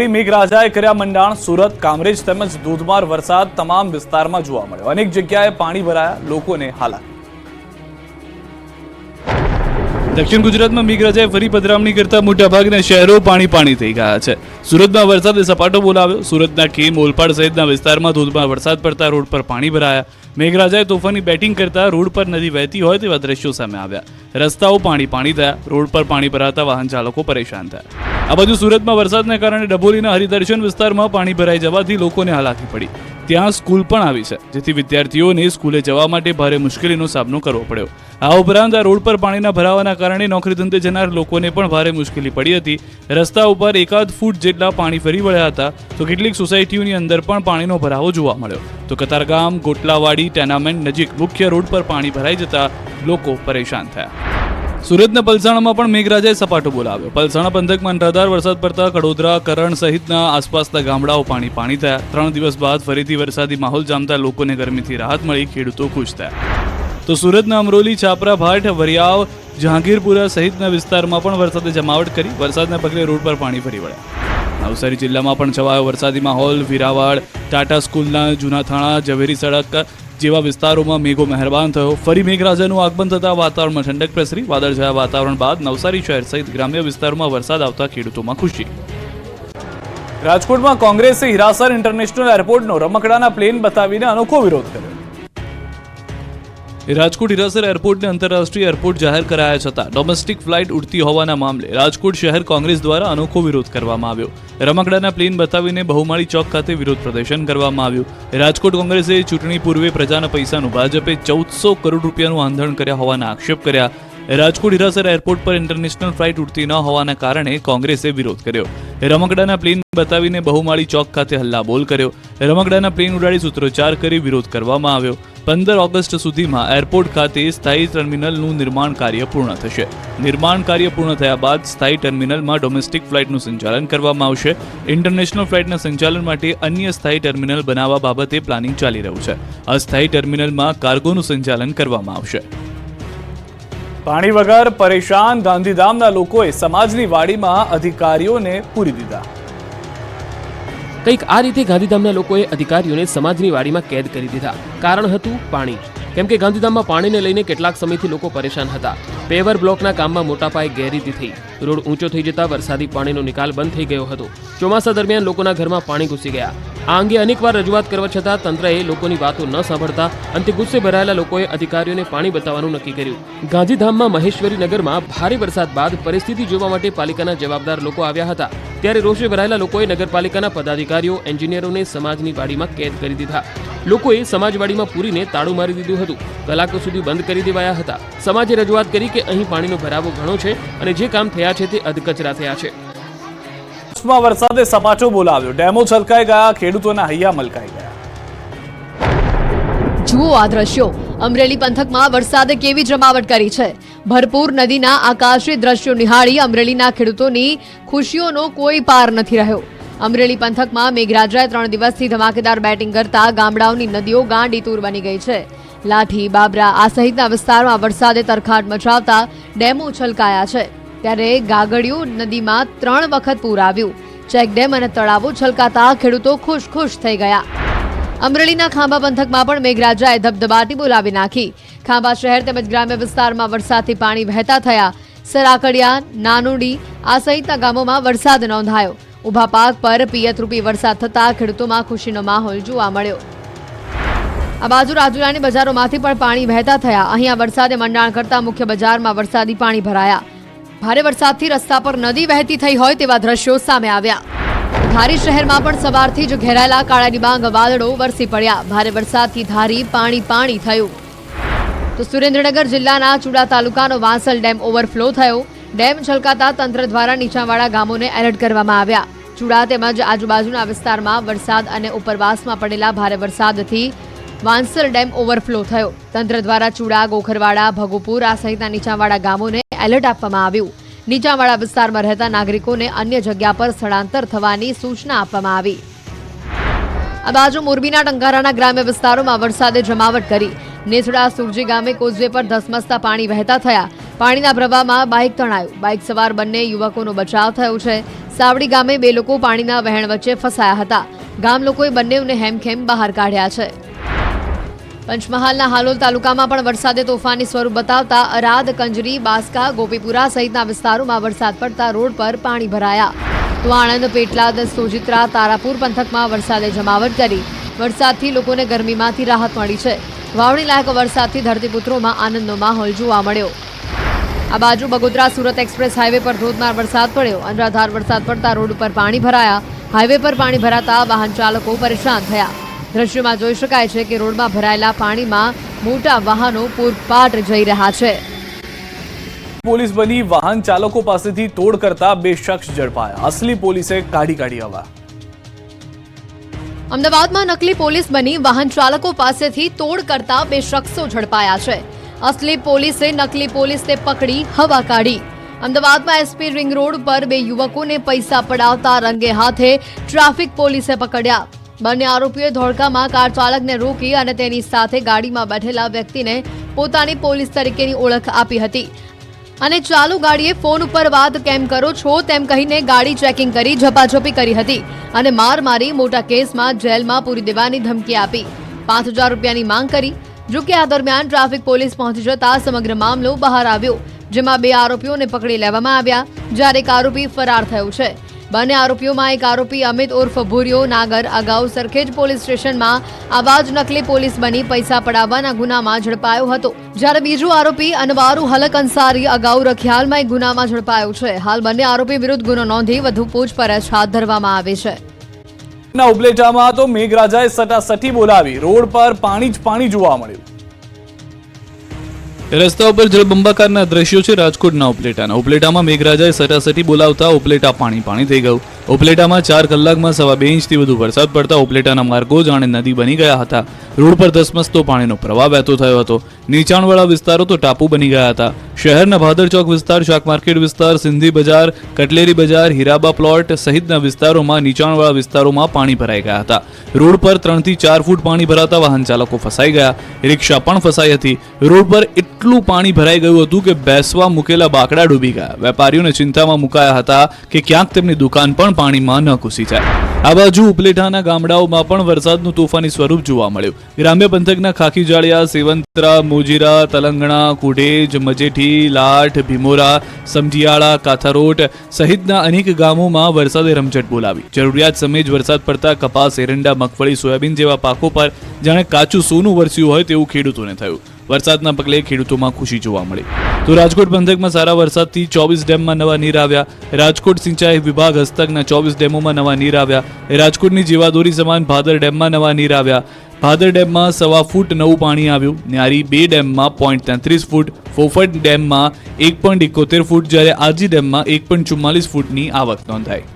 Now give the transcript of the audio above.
મેઘરાજાએ કર્યા મંડાણ. સુરત, કામરેજ તેમજ ધોધમાર વરસાદ તમામ વિસ્તારમાં જોવા મળ્યો. અનેક જગ્યાએ પાણી ભરાયા, લોકોને હાલાકી. દક્ષિણ ગુજરાતમાં મેઘરાજાએ ફરી પધરામણી કરતા મોટાભાગના શહેરો પાણી થઈ ગયા છે. સુરતમાં વરસાદે સપાટો બોલાવ્યો. સુરતના કેમ, ઓલપાડ સહિતના વિસ્તારમાં ધોધમાર વરસાદ પડતા રોડ પર પાણી ભરાયા. મેઘરાજાએ તોફાની બેટિંગ કરતા રોડ પર નદી વહેતી હોય તેવા દ્રશ્યો સામે આવ્યા. રસ્તાઓ પાણી થયા. રોડ પર પાણી ભરાતા વાહન ચાલકો પરેશાન થયા. આ બાજુ સુરતમાં વરસાદને કારણે ડભોલીના હરિદર્શન વિસ્તારમાં પાણી ભરાઈ જવાથી લોકોને હાલાકી પડી. ત્યાં સ્કૂલ પણ આવી છે, જેથી વિદ્યાર્થીઓને સ્કૂલે જવા માટે ભારે મુશ્કેલીનો સામનો કરવો પડ્યો. આ ઉપરાંત આ રોડ પર પાણીના ભરાવાના કારણે નોકરી ધંધે જનાર લોકોને પણ ભારે મુશ્કેલી પડી હતી. રસ્તા ઉપર 1 ફૂટ જેટલા પાણી ફરી વળ્યા હતા, તો કેટલીક સોસાયટીઓની અંદર પણ પાણીનો ભરાવો જોવા મળ્યો. તો કતારગામ, ગોટલાવાડી, ટેનામેન્ટ નજીક મુખ્ય રોડ પર પાણી ભરાઈ જતા લોકો પરેશાન થયા. સુરતના પલસાણામાં પણ મેઘરાજાએ સપાટો બોલાવ્યો. પલસાણા પંથકમાં અનરાધાર વરસાદ પડતા કડોદરા, કરણ સહિતના આસપાસના ગામડાઓ પાણી થયા. 3 દિવસ બાદ ફરીથી વરસાદી માહોલ જામતા લોકોને ગરમીથી રાહત મળી, ખેડૂતો ખુશ થયા. તો સુરતના અમરોલી, છાપરા, ભાટ, વરિયાવ, જહાંગીરપુરા સહિતના વિસ્તારમાં પણ વરસાદે જમાવટ કરી. વરસાદના પગલે રોડ પર પાણી ફરી વળ્યા. નવસારી જિલ્લામાં પણ છવાયો વરસાદી માહોલ. વીરાવાડ, ટાટા સ્કૂલના જૂના થાણા, ઝવેરી સડક જેવા વિસ્તારોમાં મેઘો મહેરબાન થયો. ફરી મેઘરાજાનું આગમન થતા વાતાવરણમાં ઠંડક પ્રસરી. વાદળછાયા વાતાવરણ બાદ નવસારી શહેર સહિત ગ્રામ્ય વિસ્તારોમાં વરસાદ આવતા ખેડૂતોમાં ખુશી. રાજકોટમાં કોંગ્રેસે હીરાસર ઇન્ટરનેશનલ એરપોર્ટનો રમકડાના પ્લેન બતાવીને અનોખો વિરોધ કર્યો. રાજકોટ હીરાસર એરપોર્ટને આંતરરાષ્ટ્રીય એરપોર્ટ જાહેર કરાયા છતાં ડોમેસ્ટિક ફ્લાઇટ ઉડતી હોવાના મામલે રાજકોટ શહેર કોંગ્રેસ દ્વારા અનોખો વિરોધ કરવામાં આવ્યો. રમકડાના પ્લેન બતાવીને બહુમાળી ચોક ખાતે વિરોધ પ્રદર્શન કરવામાં આવ્યું. રાજકોટ કોંગ્રેસે ચૂંટણી પૂર્વે પ્રજાના પૈસાનું ભાજપે 1400 કરોડ રૂપિયાનું આંધણ કર્યા હોવાના આક્ષેપ કર્યા. રાજકોટ હીરાસર એરપોર્ટ પર ઇન્ટરનેશનલ ફ્લાઇટ ઉડતી ન હોવાના કારણે કોંગ્રેસે વિરોધ કર્યો. રમકડાના પ્લેન બતાવીને બહુમાળી ચોક ખાતે હલ્લાબોલ કર્યો. રમકડાના પ્લેન ઉડાડી સૂત્રોચ્ચાર કરી વિરોધ કરવામાં આવ્યો. 15 ઓગસ્ટ સુધીમાં એરપોર્ટ ખાતે સ્થાયી ટર્મિનલનું નિર્માણ કાર્ય પૂર્ણ થશે. નિર્માણ કાર્ય પૂર્ણ થયા બાદ સ્થાયી ટર્મિનલમાં ડોમેસ્ટિક ફ્લાઇટનું સંચાલન કરવામાં આવશે. ઇન્ટરનેશનલ ફ્લાઇટના સંચાલન માટે અન્ય સ્થાયી ટર્મિનલ બનાવવા બાબતે પ્લાનિંગ ચાલી રહ્યું છે. અસ્થાયી ટર્મિનલમાં કાર્ગોનું સંચાલન કરવામાં આવશે. પાણી વગર પરેશાન ગાંધીધામના લોકોએ સમાજની વાડીમાં અધિકારીઓને પૂરી દીધા. કંઈક આ રીતે ગાંધીધામના લોકોએ અધિકારીઓને સમાજની વાડીમાં કેદ કરી દીધા. કારણ હતું પાણી. કેમ કે ગાંધીધામમાં પાણીને લઈને કેટલાક સમયથી લોકો પરેશાન હતા. પેવર બ્લોકના કામમાં મોટા પાયે ગેરરીતિ થઈ. રોડ ઊંચો થઈ જતા વરસાદી પાણીનો નિકાલ બંધ થઈ ગયો હતો. ચોમાસા દરમિયાન લોકોના ઘરમાં પાણી ઘૂસી ગયા. આ અંગે અનેકવાર રજૂઆત કરવા છતાં તંત્રએ લોકોની વાતો ન સાંભળતા અંતે ગુસ્સે ભરાયેલા લોકોએ અધિકારીઓને પાણી બતાવવાનું નક્કી કર્યું. ગાંધીધામમાં મહેશ્વરી નગરમાં ભારે વરસાદ બાદ પરિસ્થિતિ જોવા માટે પાલિકાના જવાબદાર લોકો આવ્યા હતા. ત્યારે રોષે ભરાયેલા લોકોએ નગરપાલિકાના પદાધિકારીઓ, એન્જિનિયરોને સમાજની વાડીમાં કેદ કરી દીધા. લોકોએ સમાજવાડીમાં પૂરીને તાળું મારી દીધું હતું. કલાકો સુધી બંધ કરી દેવાયા હતા. સમાજે રજૂઆત કરી કે અહીં પાણીનો ભરાવો ઘણો છે અને જે કામ થયા છે તે અધકચરા થયા છે. વરસાદે સપાટો બોલાવ્યો. ડેમો છલકાઈ ગયા, ખેડૂતોના હૈયા મલકાઈ ગયા. જુઓ આ દ્રશ્યો. અમરેલી પંથકમાં વરસાદે કેવી જમાવટ કરી છે. ભરપૂર નદીના આકાશી દ્રશ્યો નિહાળી અમરેલીના ખેડૂતોની ખુશીઓનો કોઈ પાર નથી રહ્યો. અમરેલી પંથકમાં મેઘરાજાએ 3 દિવસથી ધમાકેદાર બેટિંગ કરતા ગામડાઓની નદીઓ ગાંડીતૂર બની ગઈ છે. લાઠી, બાબરા આ સહિતના વિસ્તારમાં વરસાદે તરખાટ મચાવતા ડેમો છલકાયા છે. ત્યારે ગાગડિયો નદીમાં 3 વખત પૂર આવ્યું. ચેકડેમ અને તળાવો છલકાતા ખેડૂતો ખુશ થઈ ગયા. અમરેલીના ખાંભા પંથકમાં પણ મેઘરાજાએ ધબધબાટી બોલાવી નાખી. ખાંભા શહેર તેમજ ગ્રામ્ય વિસ્તારમાં વરસાદથી પાણી વહેતા થયા. સરાકડિયા, નાનોડી આ સહિતના ગામોમાં વરસાદ નોંધાયો. ઊભા પાક પર પિયતરૂપી વરસાદ થતા ખેડૂતોમાં ખુશીનો માહોલ જોવા મળ્યો. આ બાજુ રાજુલાની બજારોમાંથી પણ પાણી વહેતા થયા. અહીંયા વરસાદે મંડાણ કરતા મુખ્ય બજારમાં વરસાદી પાણી ભરાયા. ભારે વરસાદથી રસ્તા પર નદી વહેતી થઈ હોય તેવા દ્રશ્યો સામે આવ્યા. ધારી શહેરમાં પણ સવારથી જ ઘેરાયેલા કાળા ડિબાંગ વાદળો વરસી પડ્યા. ભારે વરસાદથી ધારી પાણી થયું. તો સુરેન્દ્રનગર જિલ્લાના ચુડા તાલુકાનો વાંસલ ડેમ ઓવરફ્લો થયો. ડેમ છલકાતા તંત્ર દ્વારા નીચાણવાળા ગામોને એલર્ટ કરવામાં આવ્યા. ચુડા તેમજ આજુબાજુના વિસ્તારમાં વરસાદ અને ઉપરવાસમાં પડેલા ભારે વરસાદથી વાંસલ ડેમ ઓવરફ્લો થયો. તંત્ર દ્વારા ચુડા, ગોખરવાડા, ભગુપુર આ સહિતના નીચાણવાળા ગામોને એલર્ટ આપવામાં આવ્યું. નીચાણવાળા વિસ્તારમાં રહેતા નાગરિકોને અન્ય જગ્યા પર સ્થળાંતર થવાની સૂચના આપવામાં આવી. આ બાજુ મોરબીના ટંકારાના ગ્રામ્ય વિસ્તારોમાં વરસાદે જમાવટ કરી. નેસડા સુરજી ગામે કોઝવે પર ધસમસતા પાણી વહેતા થયા. પાણીના પ્રવાહમાં બાઇક તણાયું. બાઇક સવાર બંને યુવકોનો બચાવ થયો છે. સાવડી ગામે 2 લોકો પાણીના વહેણ વચ્ચે ફસાયા હતા. ગામ લોકોએ બંનેઓને હેમખેમ બહાર કાઢ્યા છે. પંચમહાલના હાલોલ તાલુકામાં પણ વરસાદે તોફાની સ્વરૂપ બતાવતા અરાદ, કંજરી, બાસ્કા, ગોપીપુરા સહિતના વિસ્તારોમાં વરસાદ પડતા રોડ પર પાણી ભરાયા. તો આણંદ, પેટલાદ, સોજિત્રા, તારાપુર પંથકમાં વરસાદે જમાવટ કરી. વરસાદથી લોકોને ગરમીમાંથી રાહત મળી છે. વાવણી લાયક વરસાદથી ધરતીપુત્રોમાં આનંદનો માહોલ જોવા મળ્યો. આ બાજુ બગોદરા સુરત એક્સપ્રેસ હાઈવે પર ધોધમાર વરસાદ પડ્યો. અનરાધાર વરસાદ પડતા રોડ ઉપર પાણી ભરાયા. હાઈવે પર પાણી ભરાતા વાહન ચાલકો પરેશાન થયા. દ્રશ્યમાં જોઈ શકાય છે કે રોડમાં ભરાયેલા પાણીમાં મોટા વાહનો પૂરપાટ જઈ રહ્યા છે. પોલીસ બની વાહન ચાલકો પાસેથી તોડ કરતા 2 શખ્સ ઝડપાયા. અસલી પોલીસે કાઢી હવા. અમદાવાદમાં નકલી પોલીસ બની વાહન ચાલકો પાસેથી તોડ કરતા 2 શખ્સો ઝડપાયા છે. અસલી પોલીસે નકલી પોલીસને પકડી હવા કાઢી. અમદાવાદમાં એસપી રિંગ રોડ પર 2 યુવકોને પૈસા પડાવતા રંગે હાથે ટ્રાફિક પોલીસે પકડ્યા. બંને આરોપીઓએ ધોળકામાં કાર ચાલકને રોકી અને તેની સાથે ગાડીમાં બેઠેલા વ્યક્તિને પોતાની પોલીસ તરીકેની ઓળખ આપી હતી અને ચાલુ ગાડીએ ફોન ઉપર વાત કેમ કરો છો તેમ કહીને ગાડી ચેકિંગ કરી ઝપાઝપી કરી હતી અને માર મારી મોટા કેસમાં જેલમાં પૂરી દેવાની ધમકી આપી. 5,000 રૂપિયાની માંગ કરી. જોકે આ દરમિયાન ટ્રાફિક પોલીસ પહોંચી જતા સમગ્ર મામલો બહાર આવ્યો, જેમાં 2 આરોપીઓને પકડી લેવામાં આવ્યા જ્યારે એક આરોપી ફરાર થયો છે. બંને આરોપીઓમાં એક આરોપી અમિત ઉર્ફ ભૂરિયો નાગર અગાઉ સરખેજ પોલીસ સ્ટેશનમાં આવા જ નકલી પોલીસ બની પૈસા પડાવવાના ગુનામાં ઝડપાયો હતો, જ્યારે બીજો આરોપી અનવારુ હલક અંસારી અગાઉ રખિયાલમાં એક ગુનામાં ઝડપાયો છે. હાલ બંને આરોપી વિરુદ્ધ ગુનો નોંધી વધુ પૂછપરછ હાથ ધરવામાં આવી છે. ઉપલેટામાં તો મેઘરાજાએ સટાસટી બોલાવી. રોડ પર પાણી જ પાણી જોવા મળ્યું. રસ્તા ઉપર જળબંબાકારના દ્રશ્યો છે રાજકોટના ઉપલેટાના. ઉપલેટામાં મેઘરાજાએ સટાસટી બોલાવતા ઉપલેટા પાણી થઈ ગયું. ઉપલેટામાં 4 કલાકમાં 2.5 ઇંચથી વધુ વરસાદ પડતા ઉપલેટાના માર્ગો જાણે નદી બની ગયા હતા. રોડ પર ધસમસતો પાણીનો પ્રવાહ વહેતો થયો હતો. નીચાણવાળા વિસ્તારો તો ટાપુ બની ગયા હતા. શહેરના ભાદર ચોક વિસ્તાર, શાક માર્કેટ વિસ્તાર, સિંધી બજાર, કટલેરી બજાર, હીરાબા પ્લોટ સહિતના વિસ્તારોમાં નીચાણવાળા વિસ્તારોમાં પાણી ભરાઈ ગયા હતા. રોડ પર 3 થી 4 ફૂટ પાણી ભરાતા વાહન ચાલકો ફસાઈ ગયા. રિક્ષા પણ ફસાઈ હતી. રોડ પર એટલું પાણી ભરાઈ ગયું હતું કે બેસવા મૂકેલા બાકડા ડૂબી ગયા. વેપારીઓને ચિંતામાં મુકાયા હતા કે ક્યાંક તેમની દુકાન પણ પાણીમાં ન ઘૂસી જાય. આ બાજુ ઉપલેટાના ગામડાઓમાં પણ વરસાદનું તોફાની સ્વરૂપ જોવા મળ્યું. ગ્રામ્ય પંથકના ખાખીજાળિયા, સેવંતરા, મોજીરા, તલંગણા, કુઢેજ, મજેઠી, લાઠ, ભીમોરા, સમજીયાળા, કાથારોટ સહિતના અનેક ગામોમાં વરસાદે રમઝટ બોલાવી. જરૂરિયાત સમયે જ વરસાદ પડતા કપાસ, એરંડા, મગફળી, સોયાબીન જેવા પાકો પર જાણે કાચું સોનું વરસ્યું હોય તેવું ખેડૂતોને થયું. વરસાદના પગલે ખેડૂતોમાં ખુશી જોવા મળી. તો રાજકોટ પંથકમાં સારા વરસાદથી 24 ડેમમાં નવા નીર આવ્યા. રાજકોટ સિંચાઈ વિભાગ હસ્તકના 24 ડેમોમાં નવા નીર આવ્યા. રાજકોટની જીવાદોરી સમાન ભાદર ડેમમાં નવા નીર આવ્યા. ભાદર ડેમમાં 1.25 ફૂટ નવું પાણી આવ્યું. ન્યારી 2 ડેમમાં 0.33 ફૂટ, ફોફટ ડેમમાં 1.71 ફૂટ, જ્યારે આજી ડેમમાં 1.44 ફૂટની આવક નોંધાઈ.